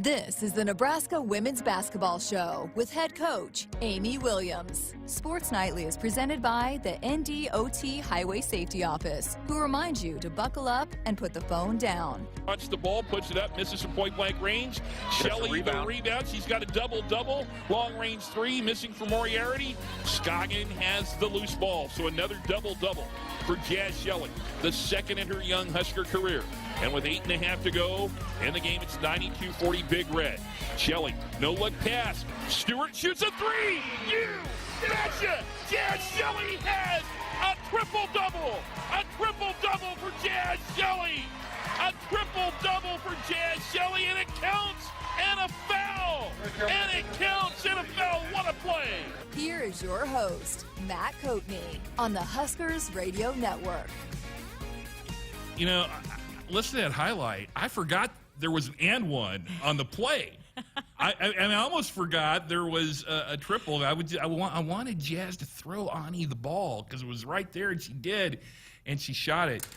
This is the Nebraska Women's Basketball Show with head coach Amy Williams. Sports Nightly is presented by the NDOT Highway Safety Office, who reminds you to buckle up and put the phone down. Watch the ball, puts it up, misses from point-blank range. Shelley, the rebound. She's got a double-double. Long-range three, missing for Moriarty. Scoggin has the loose ball, so another double-double for Jazz Shelley, the second in her young Husker career. And with 8.5 to go in the game, it's 92-40 Big Red. Shelley, no-look pass. Stewart shoots a three. You betcha! Jazz Shelley has a triple-double. A triple-double for Jazz Shelley. A triple-double for Jazz Shelley, and it counts, and a foul. And it counts, and a foul. What a play. Here is your host, Matt Coatney, on the Huskers Radio Network. You know, listen to that highlight. I forgot there was an and one on the play. I almost forgot there was a triple. I wanted Jazz to throw Ani the ball because it was right there, and she did, and she shot it.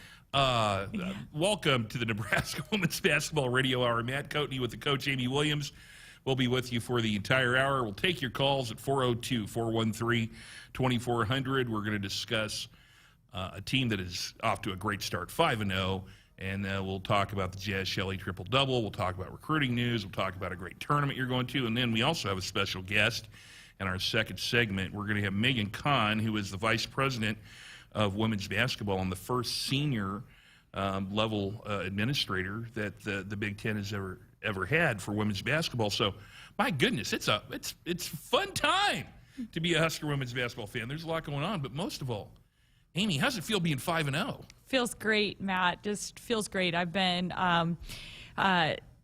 Welcome to the Nebraska Women's Basketball Radio Hour. Matt Coatney with the coach, Amy Williams. We'll be with you for the entire hour. We'll take your calls at 402-413-2400. We're going to discuss a team that is off to a great start, 5-0. And we'll talk about the Jazz Shelley triple-double. We'll talk about recruiting news. We'll talk about a great tournament you're going to. And then we also have a special guest in our second segment. We're going to have Megan Kahn, who is the vice president of women's basketball and the first senior level administrator that the Big Ten has ever had for women's basketball. So, my goodness, it's a fun time to be a Husker women's basketball fan. There's a lot going on, but most of all, Amy, how's it feel being 5-0? Feels great, Matt. Just feels great. I've been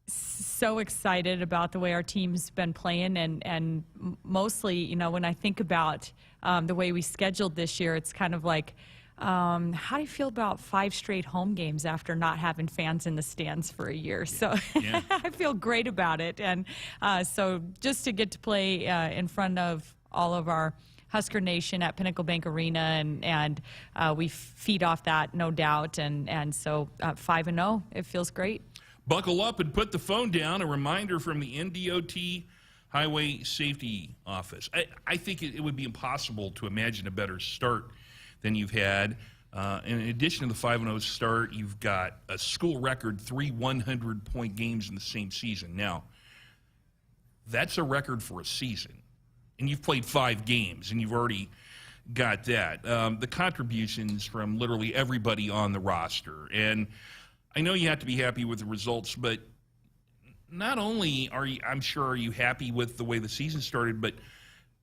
so excited about the way our team's been playing, and mostly, you know, when I think about the way we scheduled this year, it's kind of like, how do you feel about 5 straight home games after not having fans in the stands for a year? So Yeah. I feel great about it, and so just to get to play in front of all of our Husker Nation at Pinnacle Bank Arena, and we feed off that, no doubt, and so 5-0, it feels great. Buckle up and put the phone down. A reminder from the NDOT Highway Safety Office. I think it would be impossible to imagine a better start than you've had. In addition to the 5-0 start, you've got a school record 3 100-point games in the same season. Now, that's a record for a season. And you've played 5 games, and you've already got that. The contributions from literally everybody on the roster. And I know you have to be happy with the results, but not only are you happy with the way the season started, but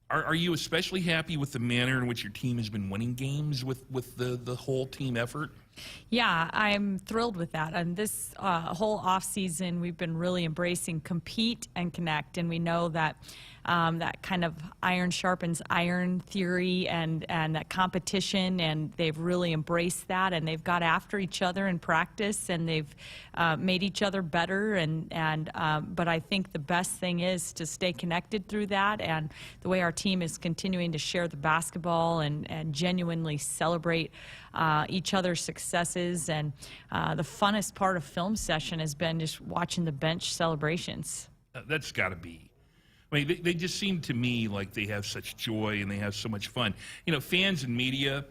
are you especially happy with the manner in which your team has been winning games with the whole team effort? Yeah, I'm thrilled with that. And this whole offseason, we've been really embracing compete and connect. And we know that that kind of iron sharpens iron theory and that competition, and they've really embraced that, and they've got after each other in practice, and they've made each other better. But I think the best thing is to stay connected through that, and the way our team is continuing to share the basketball and genuinely celebrate each other's successes. And the funnest part of film session has been just watching the bench celebrations. That's got to be. I mean, they just seem to me like they have such joy and they have so much fun. You know, fans and media,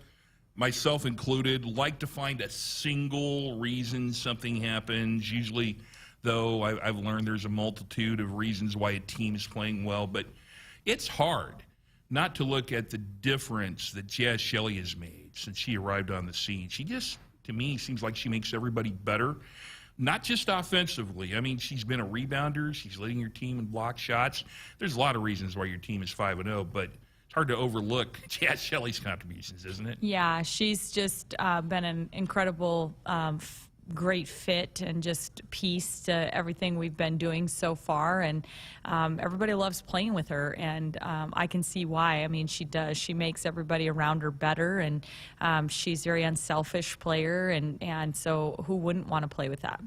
myself included, like to find a single reason something happens. Usually, though, I've learned there's a multitude of reasons why a team is playing well. But it's hard not to look at the difference that Jazz Shelley has made since she arrived on the scene. She just, to me, seems like she makes everybody better. Not just offensively. I mean, she's been a rebounder. She's leading your team in block shots. There's a lot of reasons why your team is 5-0, but it's hard to overlook Jazz Shelley's contributions, isn't it? Yeah, she's just been an incredible, great fit and just piece to everything we've been doing so far. And everybody loves playing with her, and I can see why. I mean, she does. She makes everybody around her better, and she's a very unselfish player, and so who wouldn't want to play with that?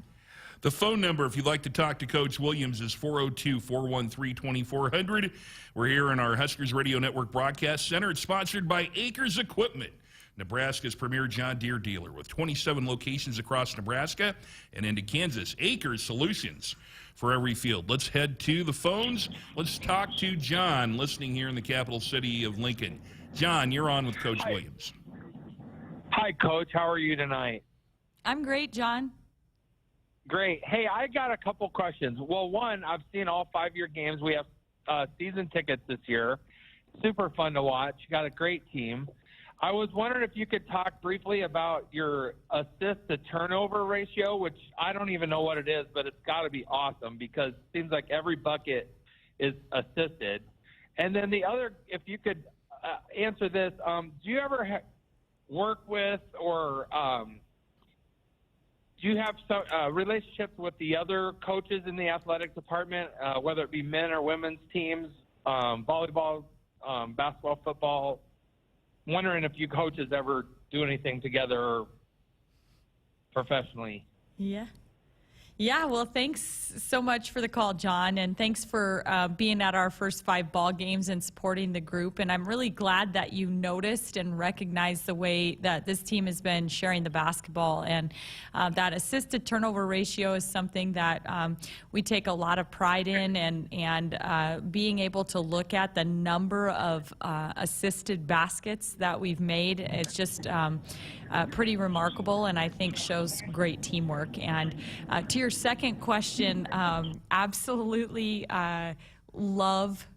The phone number, if you'd like to talk to Coach Williams, is 402-413-2400. We're here in our Huskers Radio Network Broadcast Center. It's sponsored by Acres Equipment, Nebraska's premier John Deere dealer with 27 locations across Nebraska and into Kansas. Acres Solutions for every field. Let's head to the phones. Let's talk to John, listening here in the capital city of Lincoln. John, you're on with Coach Williams. Hi, Coach. How are you tonight? I'm great, John. Great. Hey, I got a couple questions. Well, one, I've seen all 5-year games. We have season tickets this year. Super fun to watch. You got a great team. I was wondering if you could talk briefly about your assist-to-turnover ratio, which I don't even know what it is, but it's got to be awesome because it seems like every bucket is assisted. And then the other, if you could answer this, do you ever work with or do you have some relationships with the other coaches in the athletic department, whether it be men or women's teams, volleyball, basketball, football? Wondering if you coaches ever do anything together professionally. Yeah, well, thanks so much for the call, John, and thanks for being at our first 5 ball games and supporting the group. And I'm really glad that you noticed and recognized the way that this team has been sharing the basketball. And that assisted turnover ratio is something that we take a lot of pride in, and being able to look at the number of assisted baskets that we've made, it's just pretty remarkable, and I think shows great teamwork. And to your second question, absolutely love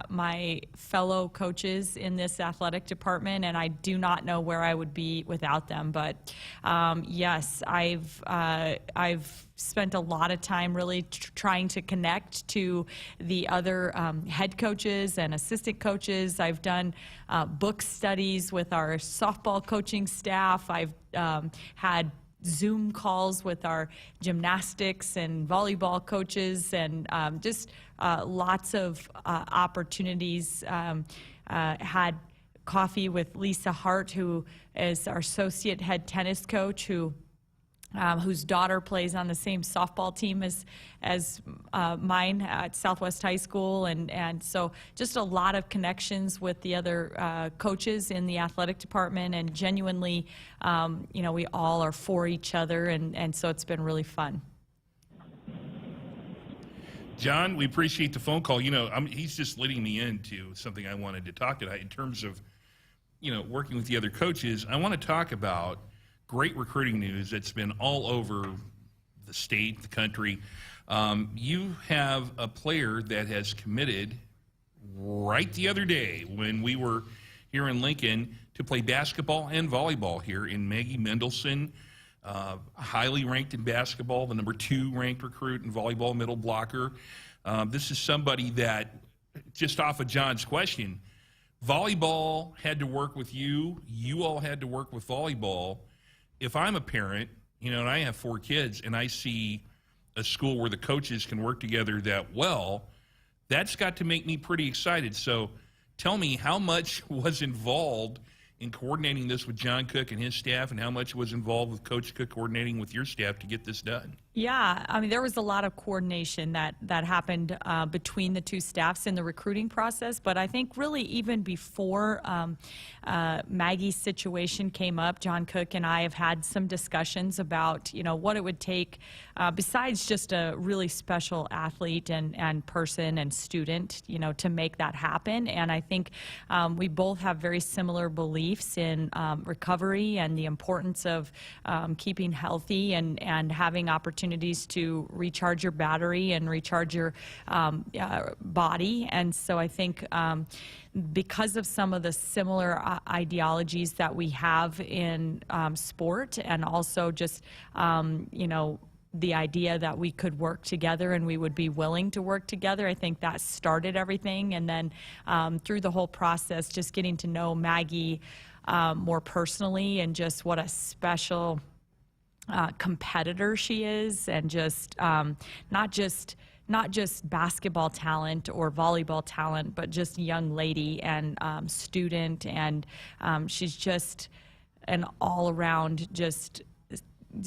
my fellow coaches in this athletic department, and I do not know where I would be without them. But yes, I've spent a lot of time really trying to connect to the other head coaches and assistant coaches. I've done book studies with our softball coaching staff. I've had Zoom calls with our gymnastics and volleyball coaches, and just lots of opportunities. Had coffee with Lisa Hart, who is our associate head tennis coach, whose daughter plays on the same softball team as mine at Southwest High School, and so just a lot of connections with the other coaches in the athletic department, and genuinely, we all are for each other, and so it's been really fun. John, we appreciate the phone call. He's just leading me into something I wanted to talk about in terms of, working with the other coaches. I want to talk about great recruiting news that's been all over the state, the country. You have a player that has committed right the other day when we were here in Lincoln to play basketball and volleyball here in Maggie Mendelson, highly ranked in basketball, the number 2 ranked recruit in volleyball, middle blocker. This is somebody that, just off of John's question, volleyball had to work with you. You all had to work with volleyball. If I'm a parent, and I have 4 kids, and I see a school where the coaches can work together that well, that's got to make me pretty excited. So tell me, how much was involved in coordinating this with John Cook and his staff, and how much was involved with Coach Cook coordinating with your staff to get this done? Yeah, there was a lot of coordination that happened between the 2 staffs in the recruiting process, but I think really even before Maggie's situation came up, John Cook and I have had some discussions about, what it would take besides just a really special athlete and person and student, to make that happen. And I think we both have very similar beliefs in recovery and the importance of keeping healthy and having opportunities to recharge your battery and recharge your body. And so I think because of some of the similar ideologies that we have in sport, and also just, the idea that we could work together and we would be willing to work together, I think that started everything. And then through the whole process, just getting to know Maggie more personally, and just what a special competitor she is, and just not just basketball talent or volleyball talent, but just young lady and student, and she's just an all-around just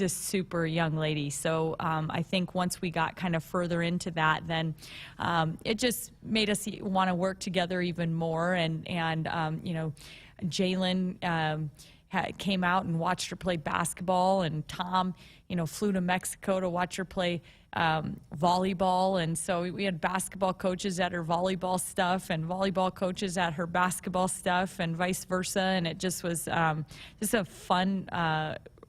super young lady. So I think once we got kind of further into that, then it just made us want to work together even more. And Jalen came out and watched her play basketball, and Tom, flew to Mexico to watch her play volleyball, and so we had basketball coaches at her volleyball stuff and volleyball coaches at her basketball stuff and vice versa, and it just was just a fun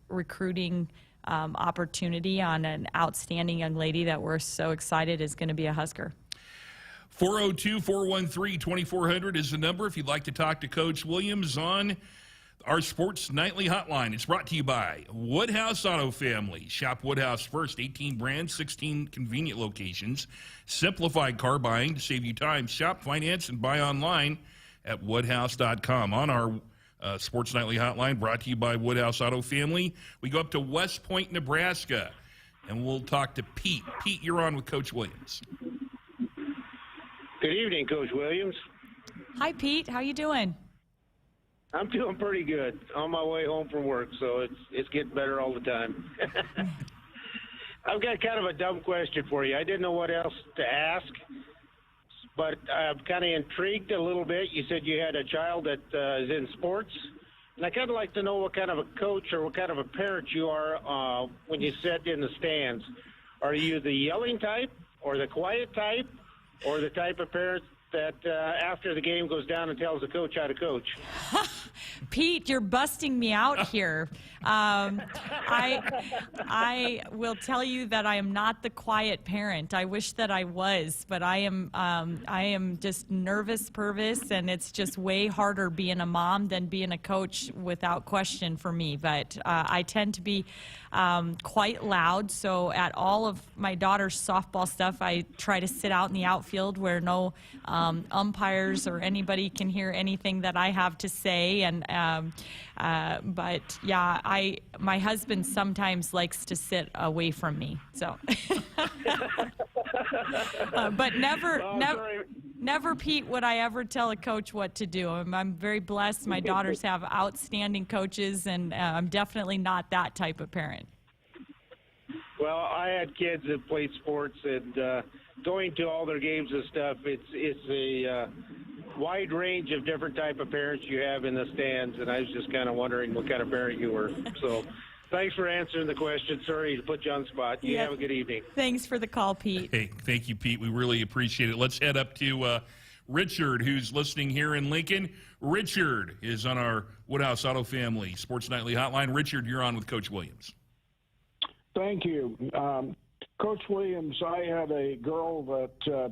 recruiting opportunity on an outstanding young lady that we're so excited is going to be a Husker. 402-413-2400 is the number if you'd like to talk to Coach Williams on our Sports Nightly Hotline. It's brought to you by Woodhouse Auto Family. Shop Woodhouse first. 18 brands, 16 convenient locations. Simplified car buying to save you time. Shop, finance, and buy online at woodhouse.com. On our Sports Nightly Hotline, brought to you by Woodhouse Auto Family, we go up to West Point, Nebraska, and we'll talk to Pete. Pete, you're on with Coach Williams. Good evening, Coach Williams. Hi, Pete. How you doing? I'm doing pretty good. On my way home from work, so it's getting better all the time. I've got kind of a dumb question for you. I didn't know what else to ask, but I'm kind of intrigued a little bit. You said you had a child that is in sports, and I kind of like to know what kind of a coach or what kind of a parent you are when you sit in the stands. Are you the yelling type or the quiet type or the type of parent that after the game goes down and tells the coach how to coach? Pete, you're busting me out here. I will tell you that I am not the quiet parent. I wish that I was, but I am just nervous, pervis, and it's just way harder being a mom than being a coach without question for me. But I tend to be quite loud, so at all of my daughter's softball stuff, I try to sit out in the outfield where no umpires or anybody can hear anything that I have to say. And but yeah, my husband sometimes likes to sit away from me. So, but never, Pete, would I ever tell a coach what to do. I'm very blessed. My daughters have outstanding coaches, and I'm definitely not that type of parent. Well, I had kids that played sports, and going to all their games and stuff, it's a wide range of different type of parents you have in the stands, and I was just kind of wondering what kind of parent you were. So thanks for answering the question. Sorry to put you on the spot. You have a good evening. Thanks for the call, Pete. Hey, thank you, Pete. We really appreciate it. Let's head up to Richard, who's listening here in Lincoln. Richard is on our Woodhouse Auto Family Sports Nightly Hotline. Richard, you're on with Coach Williams. Thank you. Coach Williams, I had a girl that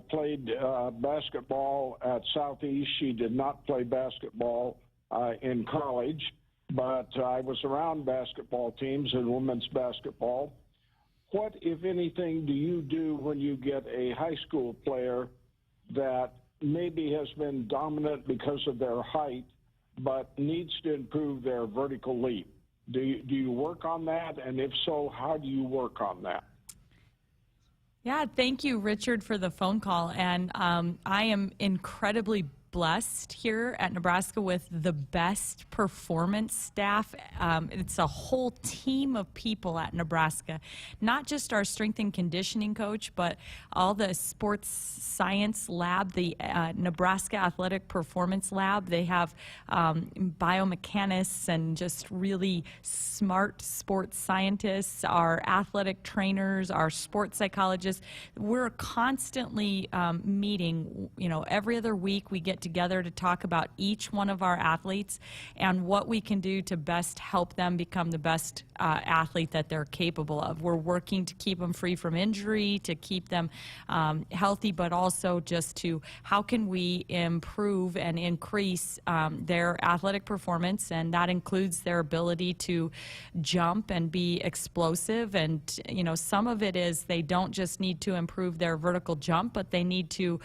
played basketball at Southeast. She did not play basketball in college, but I was around basketball teams and women's basketball. What, if anything, do you do when you get a high school player that maybe has been dominant because of their height but needs to improve their vertical leap? Do you work on that? And if so, how do you work on that? Yeah, thank you, Richard, for the phone call. And I am incredibly blessed here at Nebraska with the best performance staff. It's a whole team of people at Nebraska, not just our strength and conditioning coach, but all the sports science lab, the Nebraska Athletic Performance Lab. They have biomechanists and just really smart sports scientists, our athletic trainers, our sports psychologists. We're constantly meeting, every other week we get together to talk about each one of our athletes and what we can do to best help them become the best athlete that they're capable of. We're working to keep them free from injury, to keep them healthy, but also just to how can we improve and increase their athletic performance, and that includes their ability to jump and be explosive. And some of it is they don't just need to improve their vertical jump, but they need to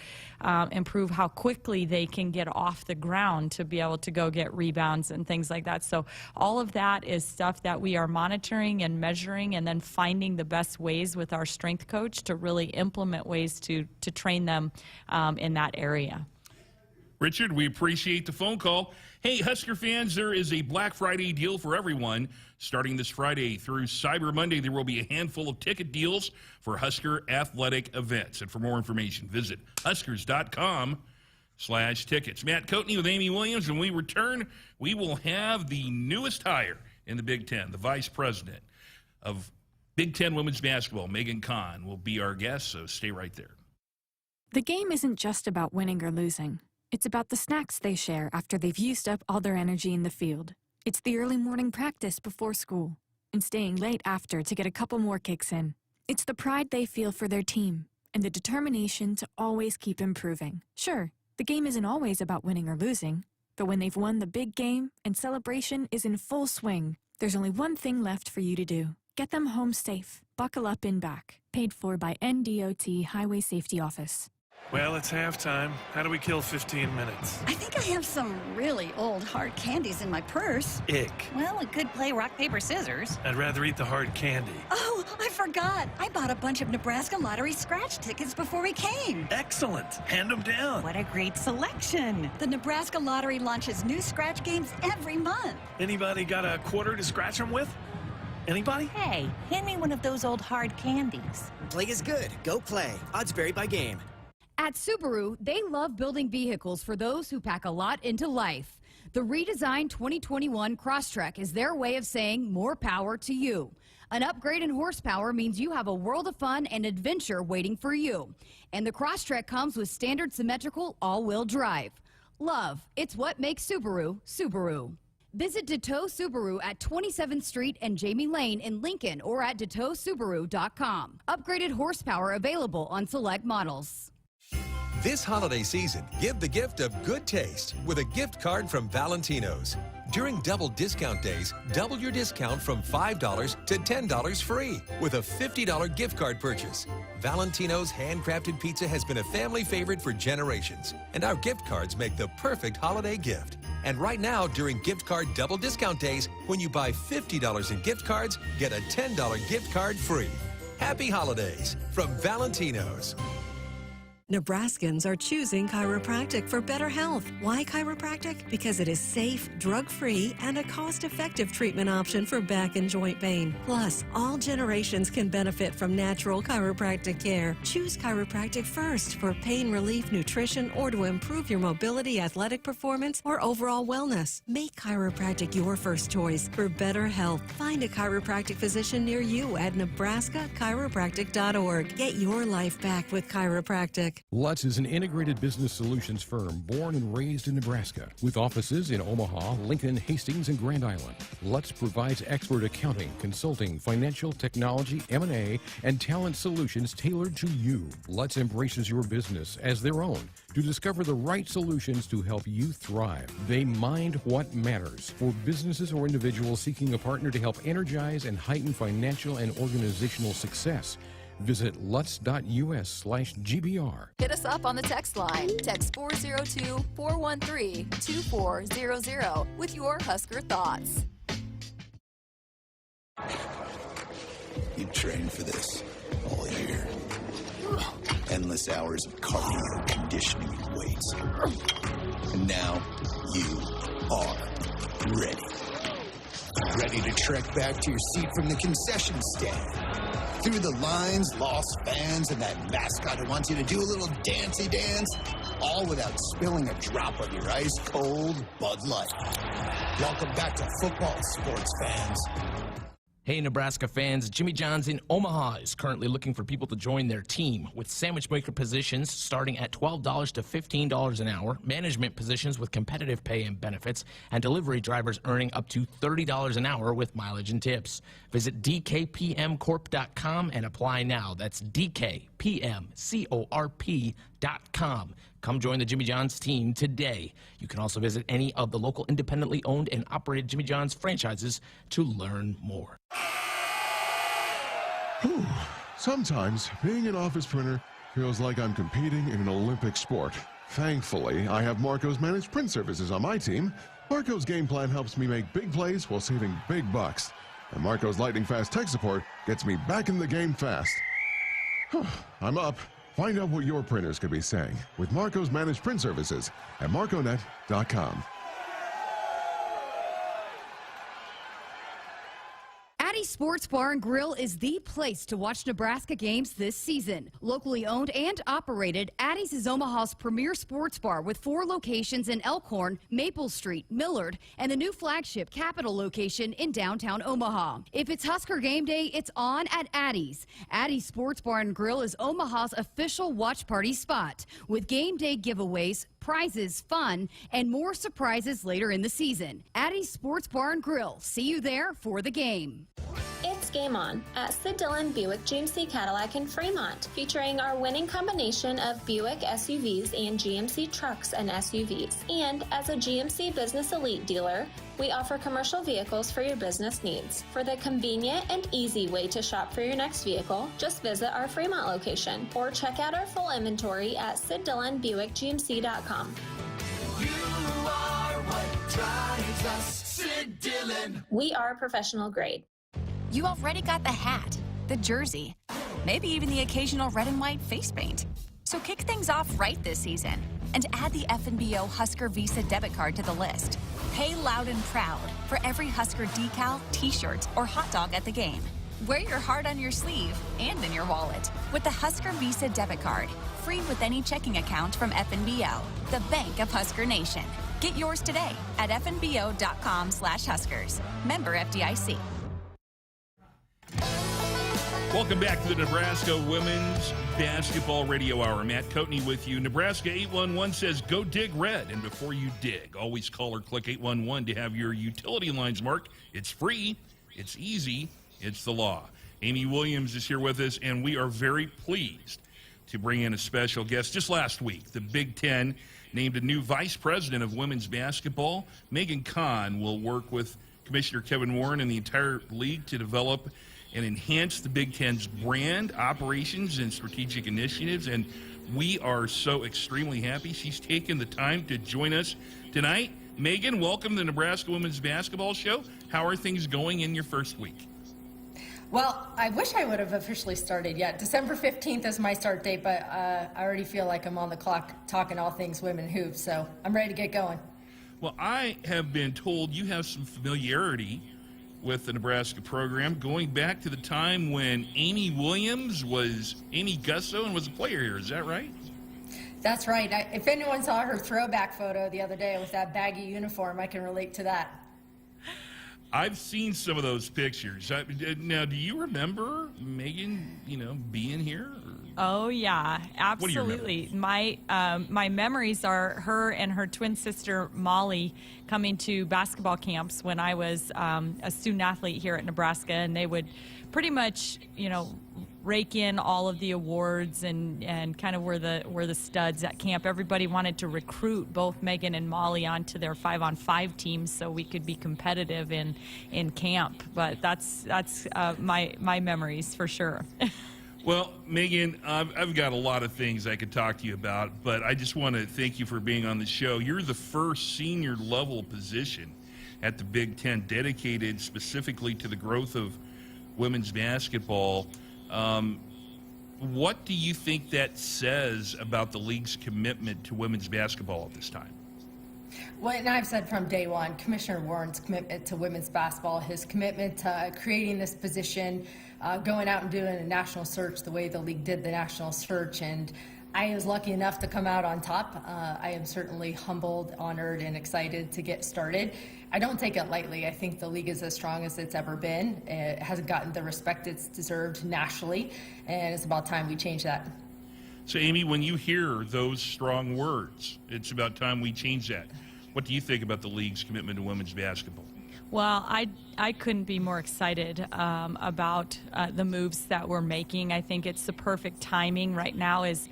improve how quickly they can get off the ground to be able to go get rebounds and things like that. So all of that is stuff that we are monitoring and measuring, and then finding the best ways with our strength coach to really implement ways to train them in that area. Richard, we appreciate the phone call. Hey, Husker fans, there is a Black Friday deal for everyone. Starting this Friday through Cyber Monday, there will be a handful of ticket deals for Husker athletic events. And for more information, visit huskers.com/tickets. Matt Coatney with Amy Williams. When we return, we will have the newest hire in the Big Ten, the Vice President of Big Ten women's basketball, Megan Kahn will be our guest, so stay right there. The game isn't just about winning or losing. It's about the snacks they share after they've used up all their energy in the field. It's the early morning practice before school and staying late after to get a couple more kicks in. It's the pride they feel for their team and the determination to always keep improving. Sure, the game isn't always about winning or losing, but when they've won the big game and celebration is in full swing, there's only one thing left for you to do. Get them home safe. Buckle up in back. Paid for by NDOT Highway Safety Office. Well, it's halftime. How do we kill 15 minutes? I think I have some really old hard candies in my purse. Ick. Well, we could play rock, paper, scissors. I'd rather eat the hard candy. Oh, I forgot. I bought a bunch of Nebraska lottery scratch tickets before we came. Excellent. Hand them down. What a great selection. The Nebraska Lottery launches new scratch games every month. Anybody got a quarter to scratch them with? Anybody? Hey, hand me one of those old hard candies. Play is good. Go play. Odds vary by game. At Subaru, they love building vehicles for those who pack a lot into life. The redesigned 2021 Crosstrek is their way of saying more power to you. An upgrade in horsepower means you have a world of fun and adventure waiting for you. And the Crosstrek comes with standard symmetrical all-wheel drive. Love, it's what makes Subaru, Subaru. Visit Deto Subaru at 27th Street and Jamie Lane in Lincoln or at DetoSubaru.com. Upgraded horsepower available on select models. This holiday season, give the gift of good taste with a gift card from Valentino's. During double discount days, double your discount from $5 to $10 free with a $50 gift card purchase. Valentino's handcrafted pizza has been a family favorite for generations, and our gift cards make the perfect holiday gift. And right now, during gift card double discount days, when you buy $50 in gift cards, get a $10 gift card free. Happy holidays from Valentino's. Nebraskans are choosing chiropractic for better health. Why chiropractic? Because it is safe, drug-free, and a cost-effective treatment option for back and joint pain. Plus, all generations can benefit from natural chiropractic care. Choose chiropractic first for pain relief, nutrition, or to improve your mobility, athletic performance, or overall wellness. Make chiropractic your first choice for better health. Find a chiropractic physician near you at nebraska-chiropractic.org. Get your life back with chiropractic. Lutz is an integrated business solutions firm born and raised in Nebraska with offices in Omaha, Lincoln, Hastings, and Grand Island. Lutz provides expert accounting, consulting, financial, technology, M&A, and talent solutions tailored to you. Lutz embraces your business as their own to discover the right solutions to help you thrive. They mind what matters for businesses or individuals seeking a partner to help energize and heighten financial and organizational success. Visit lutz.us/GBR. Hit us up on the text line. Text 402-413-2400 with your Husker thoughts. You trained for this all year. Endless hours of cardio, conditioning, and weights. And now you are ready. Ready to trek back to your seat from the concession stand. Through the lines, lost fans, and that mascot who wants you to do a little dancey dance, all without spilling a drop of your ice-cold Bud Light. Welcome back to football, sports fans. Hey, Nebraska fans, Jimmy John's in Omaha is currently looking for people to join their team with sandwich maker positions starting at $12 to $15 an hour, management positions with competitive pay and benefits, and delivery drivers earning up to $30 an hour with mileage and tips. Visit dkpmcorp.com and apply now. That's dkpmcorp.com. Come join the Jimmy John's team today. You can also visit any of the local independently owned and operated Jimmy John's franchises to learn more. Whew. Sometimes being an office printer feels like I'm competing in an Olympic sport. Thankfully, I have Marco's Managed Print Services on my team. Marco's game plan helps me make big plays while saving big bucks. And Marco's lightning fast tech support gets me back in the game fast. I'm up. Find out what your printers could be saying with Marco's Managed Print Services at marconet.com. Addie Addie's Sports Bar and Grill is the place to watch Nebraska games this season. Locally owned and operated, Addie's is Omaha's premier sports bar with 4 locations in Elkhorn, Maple Street, Millard, and the new flagship Capitol location in downtown Omaha. If it's Husker game day, it's on at Addie's. Addie's Sports Bar and Grill is Omaha's official watch party spot with game day giveaways, prizes, fun, and more surprises later in the season. Addie's Sports Bar and Grill. See you there for the game. It's Game On at Sid Dillon Buick GMC Cadillac in Fremont, featuring our winning combination of Buick SUVs and GMC trucks and SUVs. And as a GMC Business Elite dealer, we offer commercial vehicles for your business needs. For the convenient and easy way to shop for your next vehicle, just visit our Fremont location or check out our full inventory at SidDillonBuickGMC.com. You are what drives us, Sid Dillon. We are professional grade. You already got the hat, the jersey, maybe even the occasional red and white face paint. So kick things off right this season and add the FNBO Husker Visa debit card to the list. Pay loud and proud for every Husker decal, t-shirt, or hot dog at the game. Wear your heart on your sleeve and in your wallet with the Husker Visa debit card, free with any checking account from FNBO, the bank of Husker Nation. Get yours today at fnbo.com/Huskers. Member FDIC. Welcome back to the Nebraska Women's Basketball Radio Hour. Matt Coatney with you. Nebraska 811 says, go dig red. And before you dig, always call or click 811 to have your utility lines marked. It's free. It's easy. It's the law. Amy Williams is here with us, and we are very pleased to bring in a special guest. Just last week, the Big Ten named a new vice president of women's basketball. Megan Kahn will work with Commissioner Kevin Warren and the entire league to develop and enhance the Big Ten's brand, operations, and strategic initiatives. And we are so extremely happy she's taken the time to join us tonight. Megan, welcome to the Nebraska Women's Basketball Show. How are things going in your first week? Well, I wish I would have officially started yet. December 15th is my start date, but I already feel like I'm on the clock talking all things women hoops, so I'm ready to get going. Well, I have been told you have some familiarity with the Nebraska program, going back to the time when Amy Williams was Amy Gusso and was a player here. Is that right? That's right. If anyone saw her throwback photo the other day with that baggy uniform, I can relate to that. I've seen some of those pictures. Now, do you remember Megan, being here? Oh, yeah, absolutely. My memories are her and her twin sister, Molly, coming to basketball camps when I was a student athlete here at Nebraska, and they would pretty much, rake in all of the awards and kind of were the studs at camp. Everybody wanted to recruit both Megan and Molly onto their 5-on-5 teams so we could be competitive in camp. But that's my memories for sure. Well, Megan, I've got a lot of things I could talk to you about, but I just want to thank you for being on the show. You're the first senior level position at the Big Ten dedicated specifically to the growth of women's basketball. What do you think that says about the league's commitment to women's basketball at this time? Well, and I've said from day one, Commissioner Warren's commitment to women's basketball, his commitment to creating this position, going out and doing a national search the way the league did the national search, and I was lucky enough to come out on top. I am certainly humbled, honored, and excited to get started. I don't take it lightly. I think the league is as strong as it's ever been. It hasn't gotten the respect it's deserved nationally, and it's about time we change that. So, Amy, when you hear those strong words, it's about time we change that. What do you think about the league's commitment to women's basketball? Well, I couldn't be more excited about the moves that we're making. I think it's the perfect timing. Right now is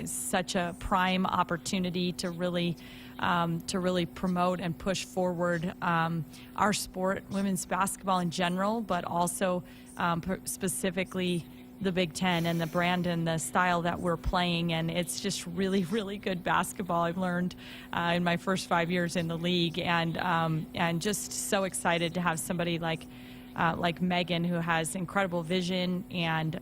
such a prime opportunity to really promote and push forward our sport, women's basketball in general, but also specifically the Big Ten and the brand and the style that we're playing, and it's just really, really good basketball. I've learned in my first 5 years in the league, and just so excited to have somebody like Megan, who has incredible vision and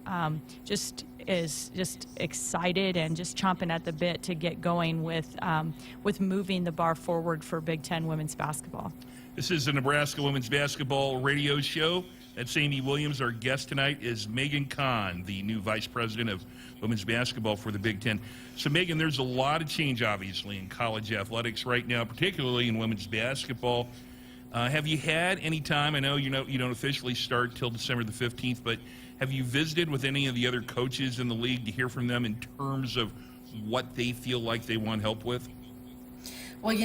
just is just excited and just chomping at the bit to get going with moving the bar forward for Big Ten women's basketball. This is the Nebraska Women's Basketball Radio Show. That's Amy Williams. Our guest tonight is Megan Kahn, the new vice president of women's basketball for the Big Ten. So, Megan, there's a lot of change, obviously, in college athletics right now, particularly in women's basketball. Have you had any time? I know you don't officially start till December the 15th, but have you visited with any of the other coaches in the league to hear from them in terms of what they feel like they want help with? Well,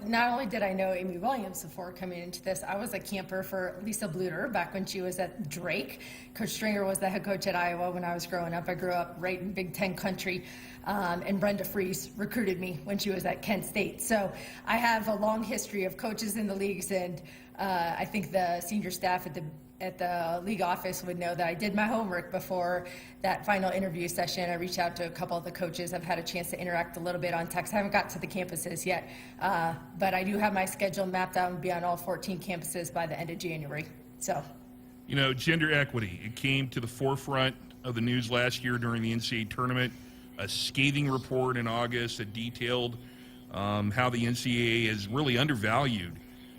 not only did I know Amy Williams before coming into this, I was a camper for Lisa Bluter back when she was at Drake. Coach Stringer was the head coach at Iowa when I was growing up. I grew up right in Big Ten country, and Brenda Fries recruited me when she was at Kent State. So I have a long history of coaches in the leagues, and I think the senior staff at the league office would know that I did my homework before that final interview session. I reached out to a couple of the coaches. I've had a chance to interact a little bit on text. I haven't got to the campuses yet, but I do have my schedule mapped out and be on all 14 campuses by the end of January. So, gender equity, it came to the forefront of the news last year during the NCAA tournament. A scathing report in August that detailed how the NCAA has really undervalued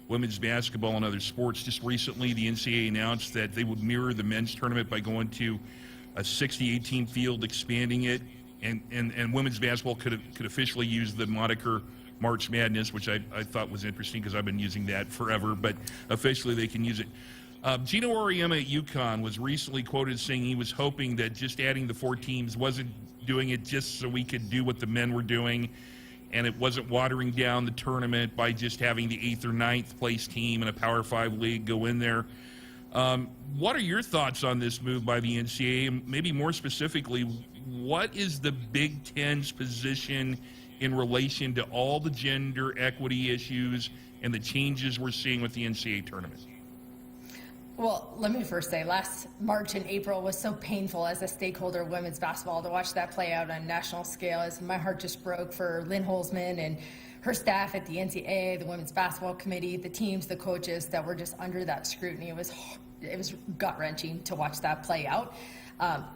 women's basketball and other sports. Just recently, the NCAA announced that they would mirror the men's tournament by going to a 68-team field, expanding it, and women's basketball could officially use the moniker March Madness, which I thought was interesting because I've been using that forever, but officially they can use it. Gino Auriemma at UConn was recently quoted saying he was hoping that just adding the 4 teams wasn't doing it just so we could do what the men were doing, and it wasn't watering down the tournament by just having the 8th or 9th place team in a Power 5 league go in there. What are your thoughts on this move by the NCAA? And maybe more specifically, what is the Big Ten's position in relation to all the gender equity issues and the changes we're seeing with the NCAA tournament? Well, let me first say, last March and April was so painful as a stakeholder of women's basketball to watch that play out on a national scale. As my heart just broke for Lynn Holzman and her staff at the NCAA, the Women's Basketball Committee, the teams, the coaches that were just under that scrutiny. It was gut-wrenching to watch that play out.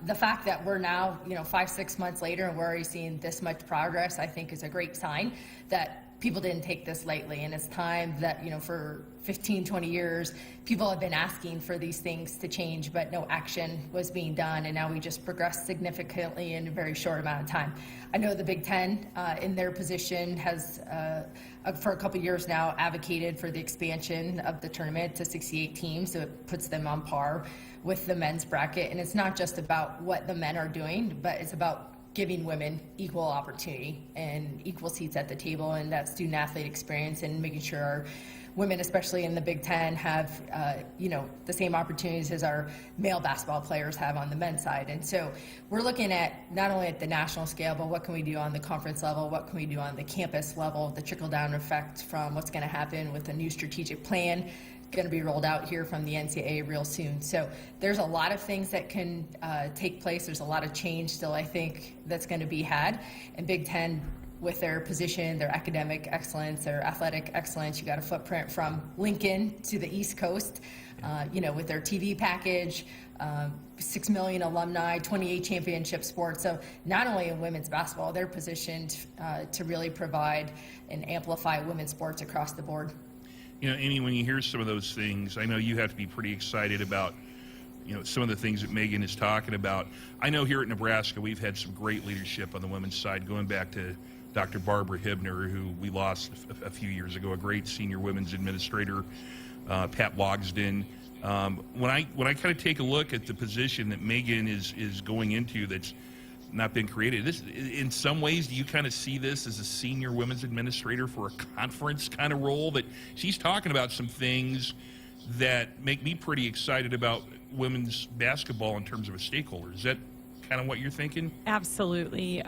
The fact that we're now, 5-6 months later and we're already seeing this much progress, I think is a great sign that people didn't take this lightly. And it's time that, for 15, 20 years, people have been asking for these things to change, but no action was being done. And now we just progressed significantly in a very short amount of time. I know the Big Ten, in their position, has, for a couple of years now, advocated for the expansion of the tournament to 68 teams, so it puts them on par with the men's bracket. And it's not just about what the men are doing, but it's about giving women equal opportunity and equal seats at the table, and that student athlete experience, and making sure our women, especially in the Big Ten, have the same opportunities as our male basketball players have on the men's side. And so we're looking at not only at the national scale, but what can we do on the conference level, what can we do on the campus level, the trickle-down effect from what's going to happen with a new strategic plan going to be rolled out here from the NCAA real soon. So there's a lot of things that can take place. There's a lot of change still, I think, that's going to be had. And Big Ten, with their position, their academic excellence, their athletic excellence, you got a footprint from Lincoln to the East Coast, with their TV package, 6 million alumni, 28 championship sports. So not only in women's basketball, they're positioned to really provide and amplify women's sports across the board. Amy, when you hear some of those things, I know you have to be pretty excited about, some of the things that Megan is talking about. I know here at Nebraska, we've had some great leadership on the women's side, going back to Dr. Barbara Hibner, who we lost a few years ago, a great senior women's administrator, Pat Logsden. When I kind of take a look at the position that Megan is going into that's not been created, this, in some ways, do you kind of see this as a senior women's administrator for a conference kind of role? That she's talking about some things that make me pretty excited about women's basketball in terms of a stakeholder. Is that kind of what you're thinking? Absolutely.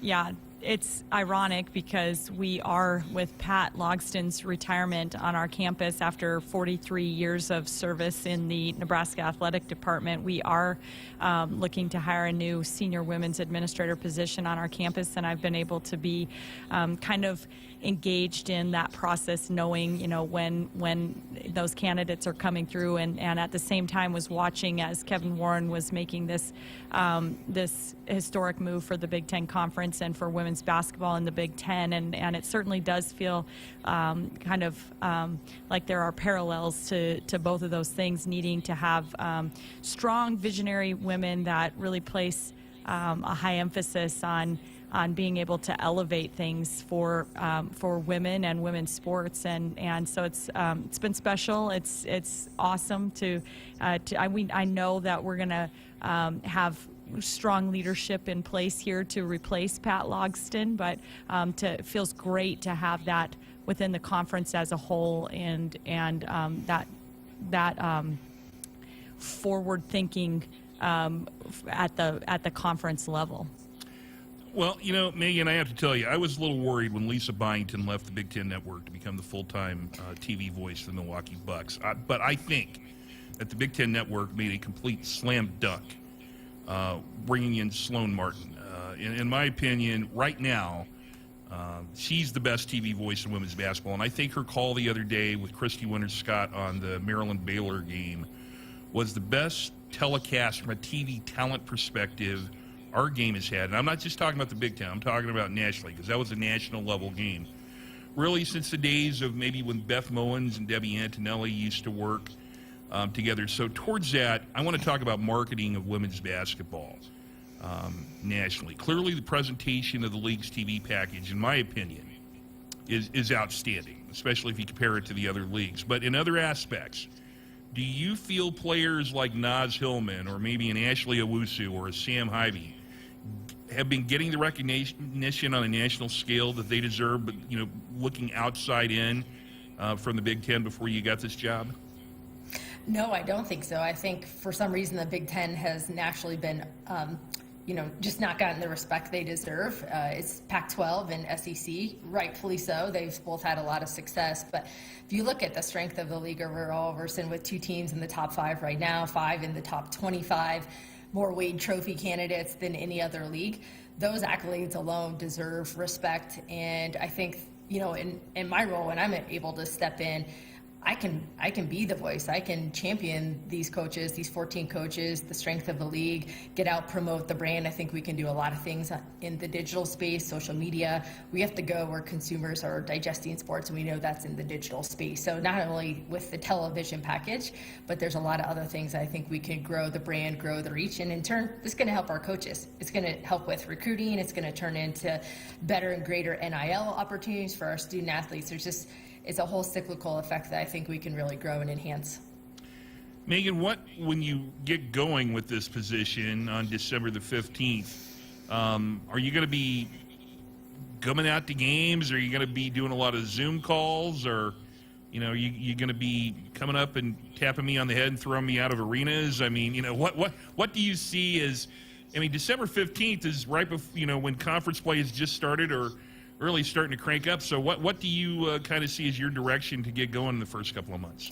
Yeah. It's ironic because we are, with Pat Logsden's retirement on our campus after 43 years of service in the Nebraska Athletic Department, we are looking to hire a new senior women's administrator position on our campus, and I've been able to be kind of engaged in that process, knowing, when those candidates are coming through, and at the same time was watching as Kevin Warren was making this this historic move for the Big Ten Conference and for women's basketball in the Big Ten, and it certainly does feel kind of like there are parallels to both of those things, needing to have strong visionary women that really place a high emphasis on being able to elevate things for women and women's sports, and so it's been special. It's awesome I know that we're gonna have strong leadership in place here to replace Pat Logston, but it feels great to have that within the conference as a whole, and that forward thinking at the conference level. Well, Megan, I have to tell you, I was a little worried when Lisa Byington left the Big Ten Network to become the full-time TV voice for the Milwaukee Bucks. But I think that the Big Ten Network made a complete slam dunk, bringing in Sloan Martin. In my opinion, right now, she's the best TV voice in women's basketball. And I think her call the other day with Christy Winters-Scott on the Maryland-Baylor game was the best telecast from a TV talent perspective our game has had. And I'm not just talking about the Big Ten. I'm talking about nationally, because that was a national level game. Really, since the days of maybe when Beth Mowens and Debbie Antonelli used to work together. So towards that, I want to talk about marketing of women's basketball nationally. Clearly, the presentation of the league's TV package, in my opinion, is outstanding, especially if you compare it to the other leagues. But in other aspects, do you feel players like Naz Hillman or maybe an Ashley Owusu or a Sam Hyvee have been getting the recognition on a national scale that they deserve, but, looking outside in from the Big Ten before you got this job? No, I don't think so. I think for some reason the Big Ten has nationally been, just not gotten the respect they deserve. It's Pac-12 and SEC, rightfully so. They've both had a lot of success. But if you look at the strength of the league overall, we're sitting with 2 teams in the top 5 right now, 5 in the top 25, more Wade Trophy candidates than any other league. Those accolades alone deserve respect. And I think, in my role, when I'm able to step in, I can be the voice. I can champion these coaches, these 14 coaches, the strength of the league, get out, promote the brand. I think we can do a lot of things in the digital space, social media. We have to go where consumers are digesting sports, and we know that's in the digital space. So not only with the television package, but there's a lot of other things I think we can grow the brand, grow the reach, and in turn, this is going to help our coaches. It's going to help with recruiting. It's going to turn into better and greater NIL opportunities for our student athletes. It's a whole cyclical effect that I think we can really grow and enhance. Megan, when you get going with this position on December the 15th, are you going to be coming out to games? Are you going to be doing a lot of Zoom calls? Or, are you going to be coming up and tapping me on the head and throwing me out of arenas? I mean, what do you see as, December 15th is right before, when conference play has just started or really starting to crank up. So what do you kind of see as your direction to get going in the first couple of months?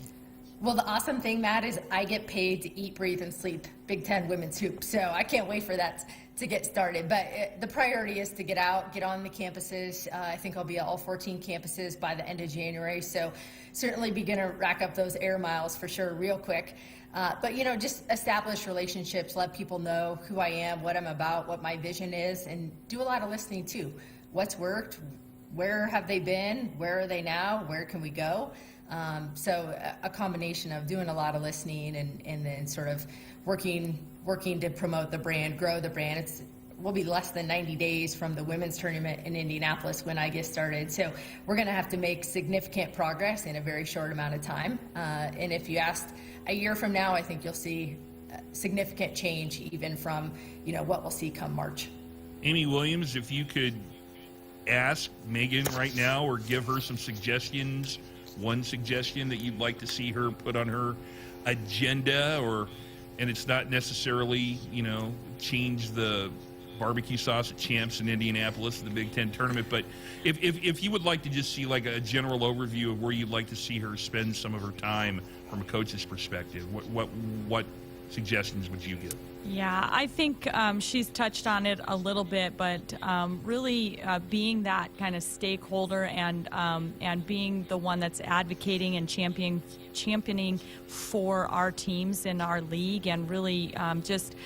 Well, the awesome thing, Matt, is I get paid to eat, breathe, and sleep Big Ten women's hoops. So I can't wait for that to get started. But the priority is to get out, get on the campuses. I think I'll be at all 14 campuses by the end of January. So certainly be going to rack up those air miles for sure real quick. But, just establish relationships, let people know who I am, what I'm about, what my vision is, and do a lot of listening too. What's worked? Where have they been? Where are they now? Where can we go? So a combination of doing a lot of listening and then sort of working to promote the brand, grow the brand. We'll be less than 90 days from the women's tournament in Indianapolis when I get started. So we're going to have to make significant progress in a very short amount of time. And if you asked a year from now, I think you'll see significant change even from, what we'll see come March. Amy Williams, if you could ask Megan right now or give her some suggestions, one suggestion that you'd like to see her put on her agenda, and it's not necessarily, change the barbecue sauce at Champs in Indianapolis, the Big Ten tournament, but if you would like to just see like a general overview of where you'd like to see her spend some of her time from a coach's perspective, what suggestions would you give? Yeah, I think she's touched on it a little bit, but really being that kind of stakeholder and being the one that's advocating and championing for our teams in our league, and really just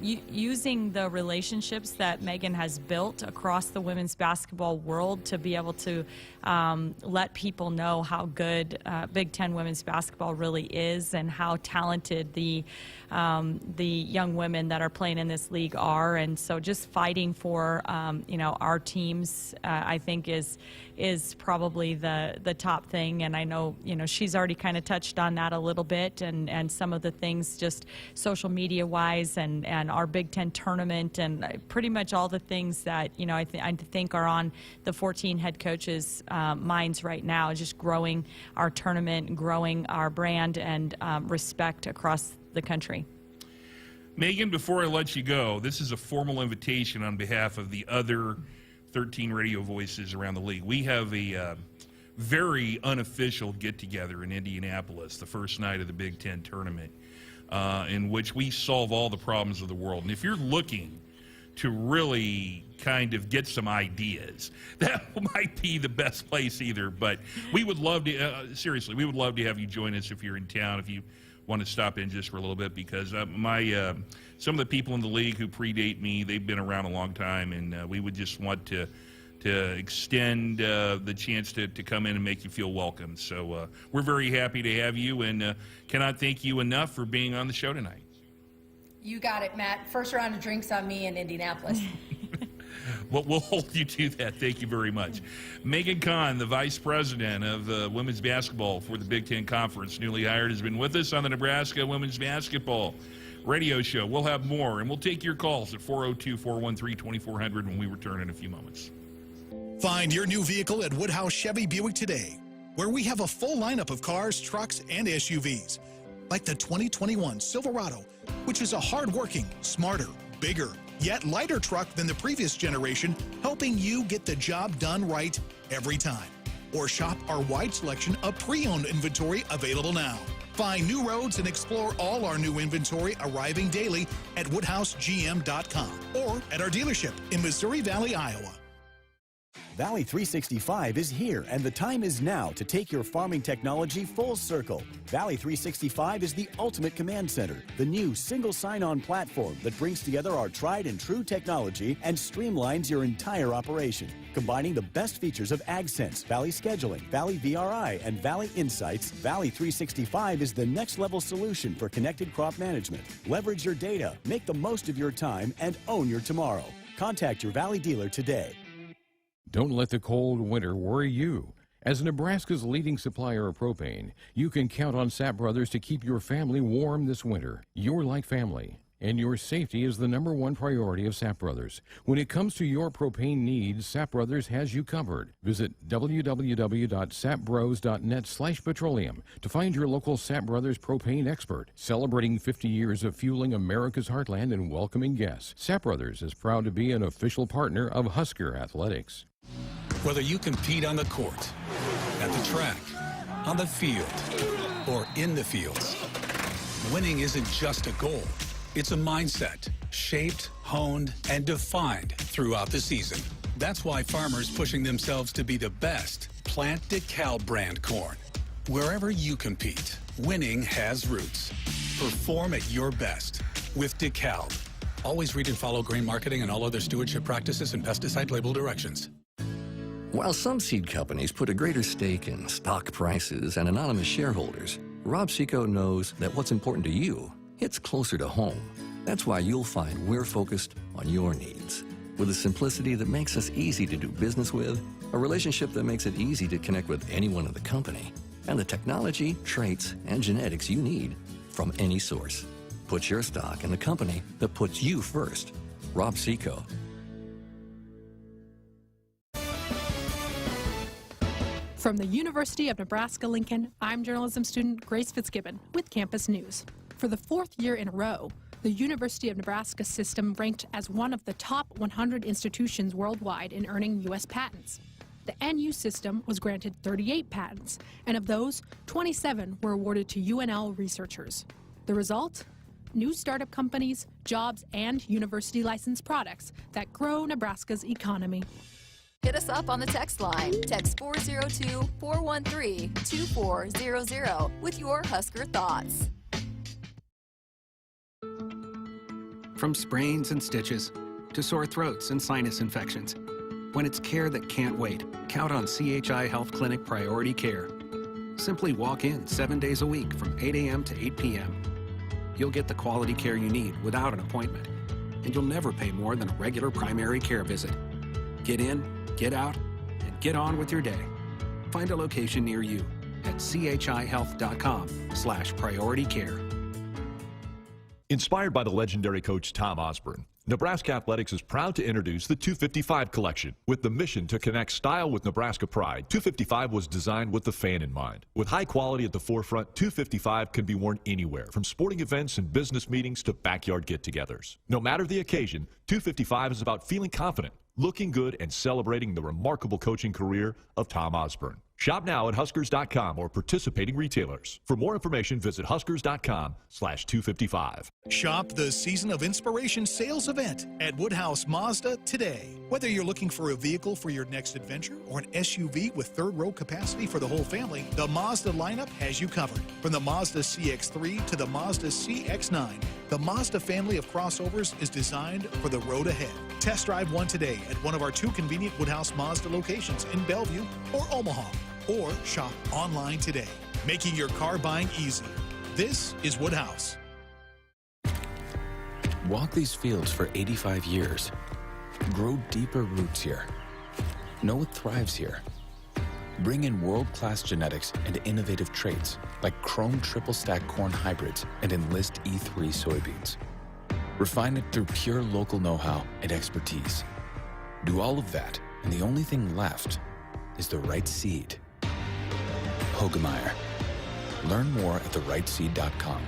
using the relationships that Megan has built across the women's basketball world to be able to let people know how good Big Ten women's basketball really is, and how talented the young women that are playing in this league are. And so just fighting for our teams, I think is probably the top thing. And I know she's already kind of touched on that a little bit, and some of the things just social media wise, and our Big Ten tournament, and pretty much all the things that I think are on the 14 head coaches' minds right now, just growing our tournament, growing our brand, and respect across the country. Megan, before I let you go, this is a formal invitation on behalf of the other 13 radio voices around the league. We have a very unofficial get-together in Indianapolis, the first night of the Big Ten tournament, in which we solve all the problems of the world. And if you're looking to really kind of get some ideas, that might be the best place either. But we would love to, seriously, we would love to have you join us if you're in town, if you want to stop in just for a little bit, because some of the people in the league who predate me, they've been around a long time, and we would just want to extend the chance to come in and make you feel welcome. So we're very happy to have you, and cannot thank you enough for being on the show tonight. You got it, Matt. First round of drinks on me in Indianapolis. Well, we'll hold you to that. Thank you very much. Megan Kahn, the Vice President of women's basketball for the Big Ten Conference, newly hired, has been with us on the Nebraska Women's Basketball Radio Show. We'll have more, and we'll take your calls at 402-413-2400 when we return in a few moments. Find your new vehicle at Woodhouse Chevy Buick today, where we have a full lineup of cars, trucks, and SUVs, like the 2021 Silverado, which is a hard-working, smarter, bigger, yet lighter truck than the previous generation, helping you get the job done right every time. Or shop our wide selection of pre-owned inventory available now. Find new roads and explore all our new inventory arriving daily at WoodhouseGM.com or at our dealership in Missouri Valley, Iowa. Valley 365 is here, and the time is now to take your farming technology full circle. Valley 365 is the ultimate command center, the new single sign-on platform that brings together our tried and true technology and streamlines your entire operation. Combining the best features of AgSense, Valley Scheduling, Valley VRI, and Valley Insights, Valley 365 is the next-level solution for connected crop management. Leverage your data, make the most of your time, and own your tomorrow. Contact your Valley dealer today. Don't let the cold winter worry you. As Nebraska's leading supplier of propane, you can count on Sapp Brothers to keep your family warm this winter. You're like family, and your safety is the #1 priority of Sapp Brothers. When it comes to your propane needs, Sapp Brothers has you covered. Visit www.sappbros.net/petroleum to find your local Sapp Brothers propane expert. Celebrating 50 years of fueling America's heartland and welcoming guests, Sapp Brothers is proud to be an official partner of Husker Athletics. Whether you compete on the court, at the track, on the field, or in the fields, winning isn't just a goal. It's a mindset, shaped, honed, and defined throughout the season. That's why farmers pushing themselves to be the best plant DeKalb brand corn. Wherever you compete, winning has roots. Perform at your best with DeKalb. Always read and follow grain marketing and all other stewardship practices and pesticide label directions. While some seed companies put a greater stake in stock prices and anonymous shareholders, Rob Seco knows that what's important to you hits closer to home. That's why you'll find we're focused on your needs. With a simplicity that makes us easy to do business with, a relationship that makes it easy to connect with anyone in the company, and the technology, traits, and genetics you need from any source. Put your stock in the company that puts you first. Rob Seco. From the University of Nebraska-Lincoln, I'm journalism student Grace Fitzgibbon with Campus News. For the 4th year in a row, the University of Nebraska system ranked as one of the top 100 institutions worldwide in earning U.S. patents. The NU system was granted 38 patents, and of those, 27 were awarded to UNL researchers. The result? new startup companies, jobs, and university licensed products that grow Nebraska's economy. Hit us up on the text line. Text 402-413-2400 with your Husker thoughts. From sprains and stitches to sore throats and sinus infections, when it's care that can't wait, count on CHI Health Clinic Priority Care. Simply walk in 7 days a week from 8 a.m. to 8 p.m. You'll get the quality care you need without an appointment, and you'll never pay more than a regular primary care visit. Get in, get out, and get on with your day. Find a location near you at chihealth.com/priority care. Inspired by the legendary coach Tom Osborne, Nebraska Athletics is proud to introduce the 255 collection. With the mission to connect style with Nebraska pride, 255 was designed with the fan in mind. With high quality at the forefront, 255 can be worn anywhere, from sporting events and business meetings to backyard get-togethers. No matter the occasion, 255 is about feeling confident, looking good, and celebrating the remarkable coaching career of Tom Osborne. Shop now at Huskers.com or participating retailers. For more information, visit Huskers.com/255. Shop the Season of Inspiration sales event at Woodhouse Mazda today. Whether you're looking for a vehicle for your next adventure or an SUV with third-row capacity for the whole family, the Mazda lineup has you covered. From the Mazda CX-3 to the Mazda CX-9, the Mazda family of crossovers is designed for the road ahead. Test drive one today at one of our 2 convenient Woodhouse Mazda locations in Bellevue or Omaha. Or shop online today, making your car buying easy. This is Woodhouse. Walk these fields for 85 years. Grow deeper roots here. Know what thrives here. Bring in world-class genetics and innovative traits like Chrome triple stack corn hybrids and Enlist E3 soybeans. Refine it through pure local know-how and expertise. Do all of that, and the only thing left is the right seed. Hogemeyer. Learn more at therightseed.com.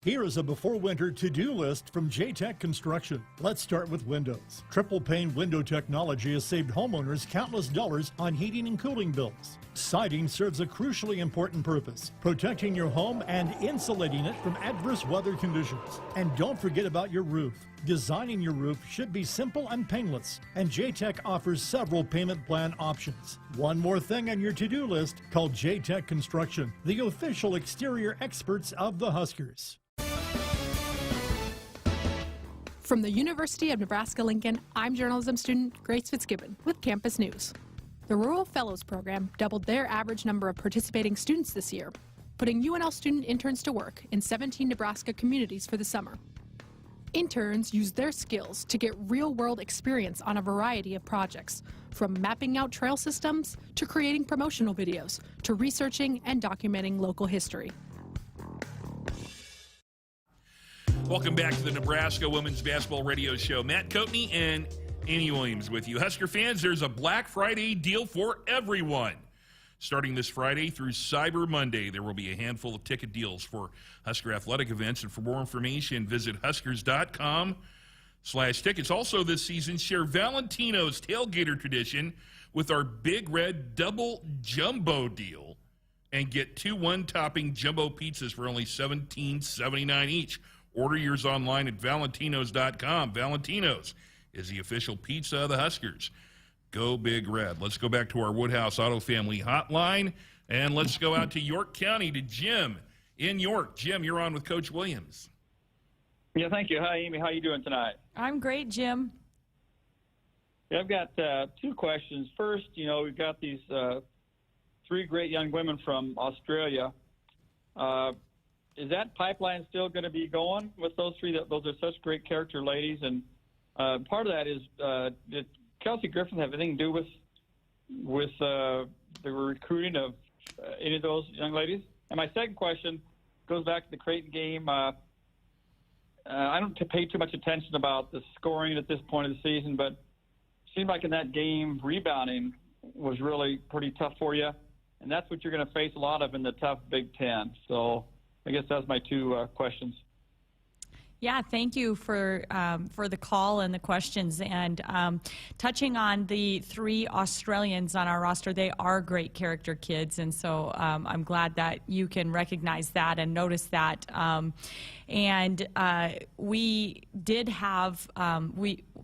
Here is a before winter to-do list from J-Tech Construction. Let's start with windows. Triple pane window technology has saved homeowners countless dollars on heating and cooling bills. Siding serves a crucially important purpose, protecting your home and insulating it from adverse weather conditions. And don't forget about your roof. Designing your roof should be simple and painless, and J-Tech offers several payment plan options. One more thing on your to-do list, call J-Tech Construction, the official exterior experts of the Huskers. From the University of Nebraska-Lincoln, I'm journalism student Grace Fitzgibbon with Campus News. The Rural Fellows Program doubled their average number of participating students this year, putting UNL student interns to work in 17 Nebraska communities for the summer. Interns use their skills to get real-world experience on a variety of projects, from mapping out trail systems to creating promotional videos to researching and documenting local history. Welcome back to the Nebraska Women's Basketball Radio Show. Matt Coatney and Amy Williams with you. Husker fans, there's a Black Friday deal for everyone. Starting this Friday through Cyber Monday, there will be a handful of ticket deals for Husker athletic events. And for more information, visit Huskers.com/tickets. Also this season, share Valentino's Tailgater tradition with our Big Red Double Jumbo deal and get 2 one-topping jumbo pizzas for only $17.79 each. Order yours online at Valentinos.com. Valentinos is the official pizza of the Huskers. Go Big Red. Let's go back to our Woodhouse Auto Family hotline, and let's go out to York County to Jim in York. Jim, you're on with Coach Williams. Yeah, thank you. Hi, Amy. How you doing tonight? I'm great, Jim. Yeah, I've got 2 questions. First, we've got these 3 great young women from Australia. Is that pipeline still going to be going with those 3? Those are such great character ladies. And part of that is, did Kelsey Griffin have anything to do with the recruiting of any of those young ladies? And my second question goes back to the Creighton game. I don't pay too much attention about the scoring at this point of the season, but it seemed like in that game, rebounding was really pretty tough for you. And that's what you're going to face a lot of in the tough Big Ten. So I guess that's my 2 questions. Yeah, thank you for the call and the questions. And touching on the 3 Australians on our roster, they are great character kids, and so I'm glad that you can recognize that and notice that. And we did have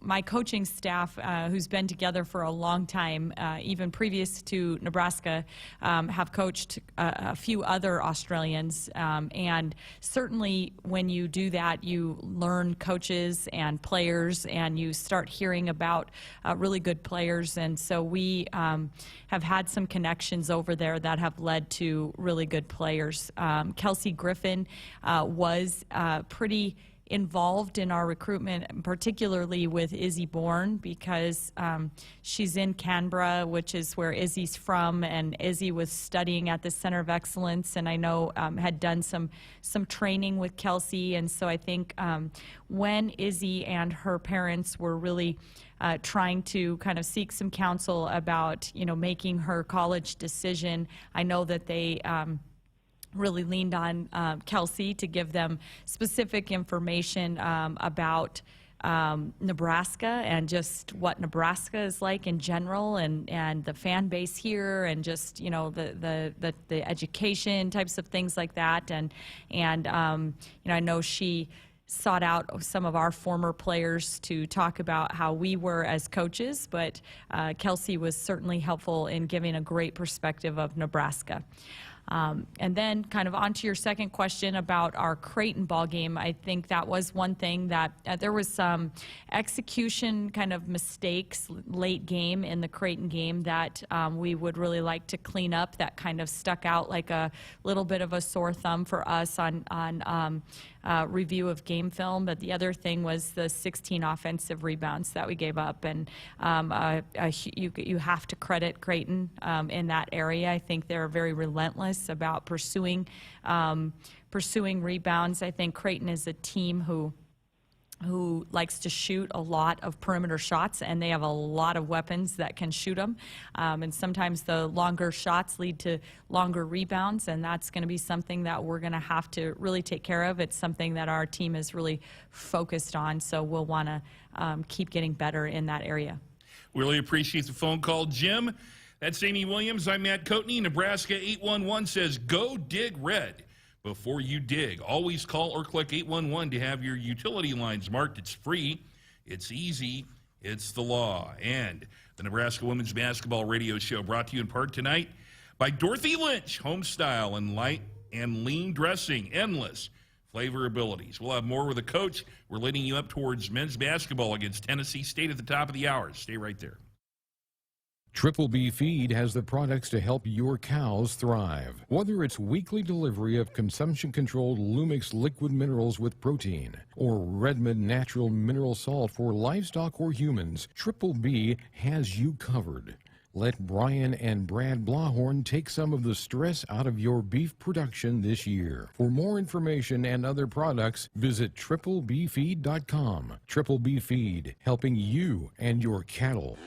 my coaching staff, who's been together for a long time, even previous to Nebraska, have coached a few other Australians. And certainly when you do that, you learn coaches and players, and you start hearing about really good players. And so we have had some connections over there that have led to really good players. Kelsey Griffin was pretty involved in our recruitment, particularly with Izzy Bourne, because she's in Canberra, which is where Izzy's from, and Izzy was studying at the Center of Excellence, and I know had done some training with Kelsey. And so I think when Izzy and her parents were really trying to kind of seek some counsel about, making her college decision, I know that they really leaned on Kelsey to give them specific information about Nebraska and just what Nebraska is like in general, and the fan base here, and just the education types of things like that. And I know she sought out some of our former players to talk about how we were as coaches, but Kelsey was certainly helpful in giving a great perspective of Nebraska. And then kind of onto your second question about our Creighton ball game, I think that was one thing that there was some execution kind of mistakes late game in the Creighton game that we would really like to clean up, that kind of stuck out like a little bit of a sore thumb for us on review of game film. But the other thing was the 16 offensive rebounds that we gave up, and you have to credit Creighton in that area. I think they're very relentless about pursuing rebounds. I think Creighton is a team who likes to shoot a lot of perimeter shots, and they have a lot of weapons that can shoot them. And sometimes the longer shots lead to longer rebounds, and that's going to be something that we're going to have to really take care of. It's something that our team is really focused on, so we'll want to keep getting better in that area. We really appreciate the phone call, Jim. That's Amy Williams. I'm Matt Coatney. Nebraska 811 says, go dig red. Before you dig, always call or click 811 to have your utility lines marked. It's free, it's easy, it's the law. And the Nebraska Women's Basketball Radio Show brought to you in part tonight by Dorothy Lynch, home style and light and lean dressing, endless flavor abilities. We'll have more with the coach. We're leading you up towards men's basketball against Tennessee State at the top of the hour. Stay right there. Triple B Feed has the products to help your cows thrive. Whether it's weekly delivery of consumption-controlled Lumix liquid minerals with protein or Redmond natural mineral salt for livestock or humans, Triple B has you covered. Let Brian and Brad Blahorn take some of the stress out of your beef production this year. For more information and other products, visit triplebfeed.com. Triple B Feed, helping you and your cattle.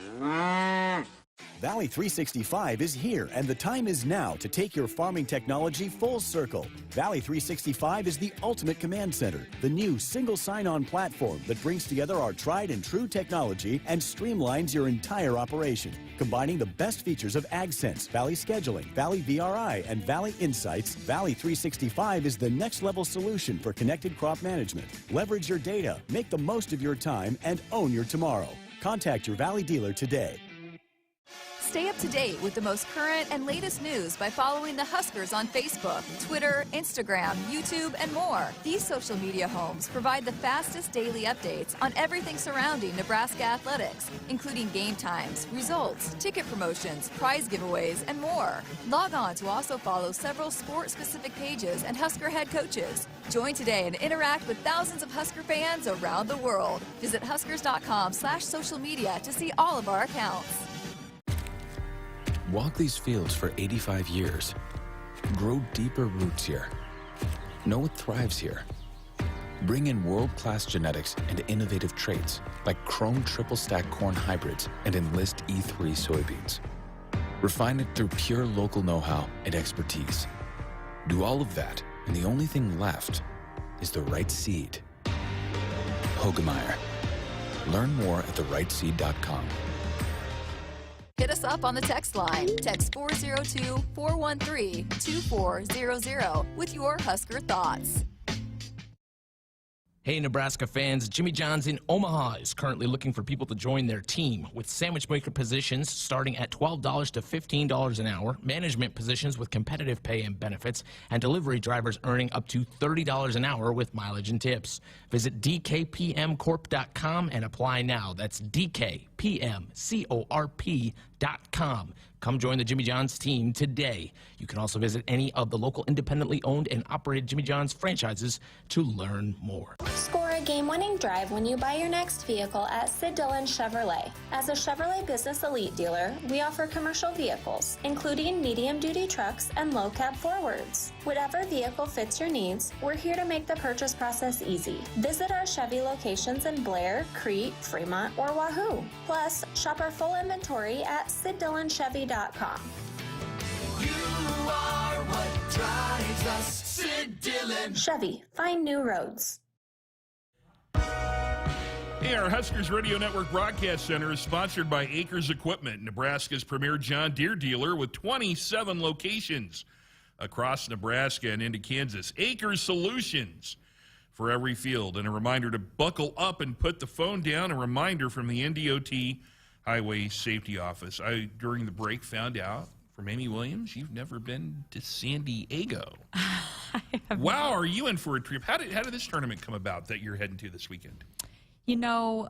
Valley 365 is here, and the time is now to take your farming technology full circle. Valley 365 is the ultimate command center, the new single sign-on platform that brings together our tried and true technology and streamlines your entire operation. Combining the best features of AgSense, Valley Scheduling, Valley VRI, and Valley Insights, Valley 365 is the next level solution for connected crop management. Leverage your data, make the most of your time, and own your tomorrow. Contact your Valley dealer today. Stay up to date with the most current and latest news by following the Huskers on Facebook, Twitter, Instagram, YouTube, and more. These social media homes provide the fastest daily updates on everything surrounding Nebraska athletics, including game times, results, ticket promotions, prize giveaways, and more. Log on to also follow several sport-specific pages and Husker head coaches. Join today and interact with thousands of Husker fans around the world. Visit huskers.com/social media to see all of our accounts. Walk these fields for 85 years. Grow deeper roots here. Know what thrives here. Bring in world-class genetics and innovative traits like Chrome triple stack corn hybrids and Enlist E3 soybeans. Refine it through pure local know-how and expertise. Do all of that, and the only thing left is the right seed. Hogemeyer. Learn more at therightseed.com. Hit us up on the text line. Text 402-413-2400 with your Husker thoughts. Hey, Nebraska fans, Jimmy John's in Omaha is currently looking for people to join their team with sandwich maker positions starting at $12 to $15 an hour, management positions with competitive pay and benefits, and delivery drivers earning up to $30 an hour with mileage and tips. Visit dkpmcorp.com and apply now. That's dkpmcorp.com. Come join the Jimmy John's team today. You can also visit any of the local independently owned and operated Jimmy John's franchises to learn more. Score a game-winning drive when you buy your next vehicle at Sid Dillon Chevrolet. As a Chevrolet Business Elite dealer, we offer commercial vehicles, including medium-duty trucks and low-cab forwards. Whatever vehicle fits your needs, we're here to make the purchase process easy. Visit our Chevy locations in Blair, Crete, Fremont, or Wahoo. Plus, shop our full inventory at SidDillonChevy.com. You are what drives us, Sid Dillon. Chevy, find new roads. Hey, our Huskers Radio Network Broadcast Center is sponsored by Acres Equipment, Nebraska's premier John Deere dealer with 27 locations across Nebraska and into Kansas. Acres Solutions for every field. And a reminder to buckle up and put the phone down. A reminder from the NDOT Highway Safety Office. I, during the break, found out from Amy Williams, you've never been to San Diego. Wow, are you in for a trip? How did this tournament come about that you're heading to this weekend? You know,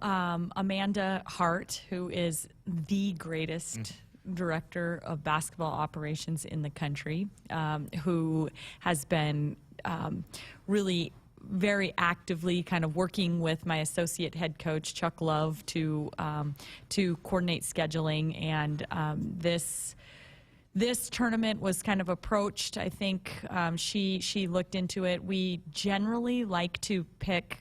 Amanda Hart, who is the greatest director of basketball operations in the country, who has been really very actively kind of working with my associate head coach, Chuck Love, to coordinate scheduling. And this tournament was kind of approached. I think she looked into it. We generally like to pick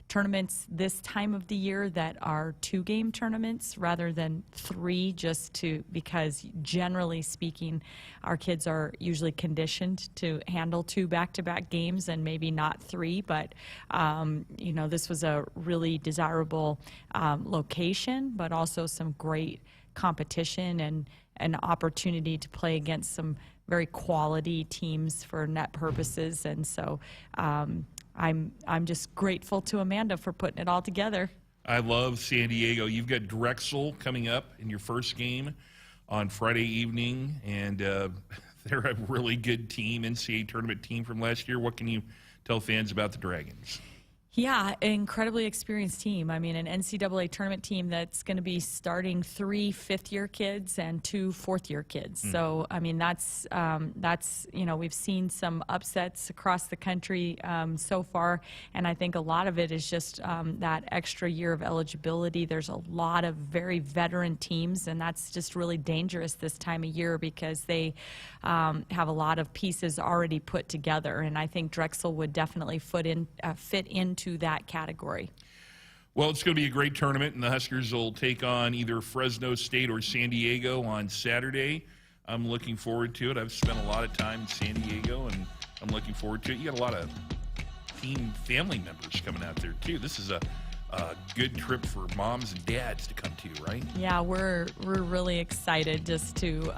tournaments this time of the year that are 2-game tournaments rather than 3, because generally speaking, our kids are usually conditioned to handle 2 back-to-back games and maybe not 3. But you know, this was a really desirable location, but also some great competition and an opportunity to play against some very quality teams for net purposes. And so I'm just grateful to Amanda for putting it all together. I love San Diego. You've got Drexel coming up in your first game on Friday evening, and they're a really good team, NCAA tournament team from last year. What can you tell fans about the Dragons? Yeah, an incredibly experienced team. I mean, an NCAA tournament team that's going to be starting 3 fifth-year kids and 2 fourth-year kids. So, I mean, that's you know, we've seen some upsets across the country so far, and I think a lot of it is just that extra year of eligibility. There's a lot of very veteran teams, and that's just really dangerous this time of year because they have a lot of pieces already put together, and I think Drexel would definitely fit into that category. Well, it's going to be a great tournament, and the Huskers will take on either Fresno State or San Diego on Saturday. I'm looking forward to it. I've spent a lot of time in San Diego, and I'm looking forward to it. You got a lot of team family members coming out there, too. This is a good trip for moms and dads to come to, right? Yeah, we're really excited just to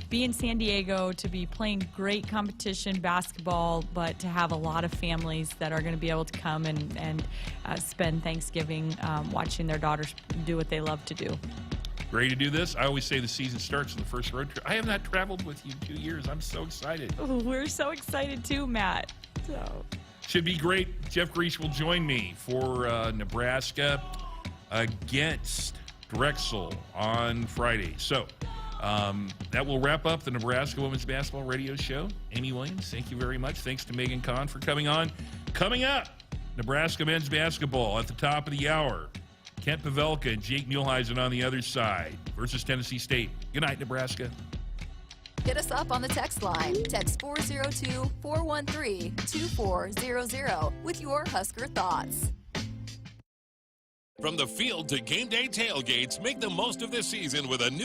be in San Diego, to be playing great competition basketball, but to have a lot of families that are going to be able to come and spend Thanksgiving watching their daughters do what they love to do. Ready to do this? I always say the season starts on the first road trip. I have not traveled with you in 2 years. I'm so excited. We're so excited too, Matt. So. Should be great. Jeff Grease will join me for Nebraska against Drexel on Friday. So that will wrap up the Nebraska Women's Basketball Radio Show. Amy Williams, thank you very much. Thanks to Megan Kahn for coming on. Coming up, Nebraska Men's Basketball at the top of the hour. Kent Pavelka and Jake Muehlheisen on the other side versus Tennessee State. Good night, Nebraska. Hit us up on the text line. Text 402-413-2400 with your Husker thoughts. From the field to game day tailgates, make the most of this season with a new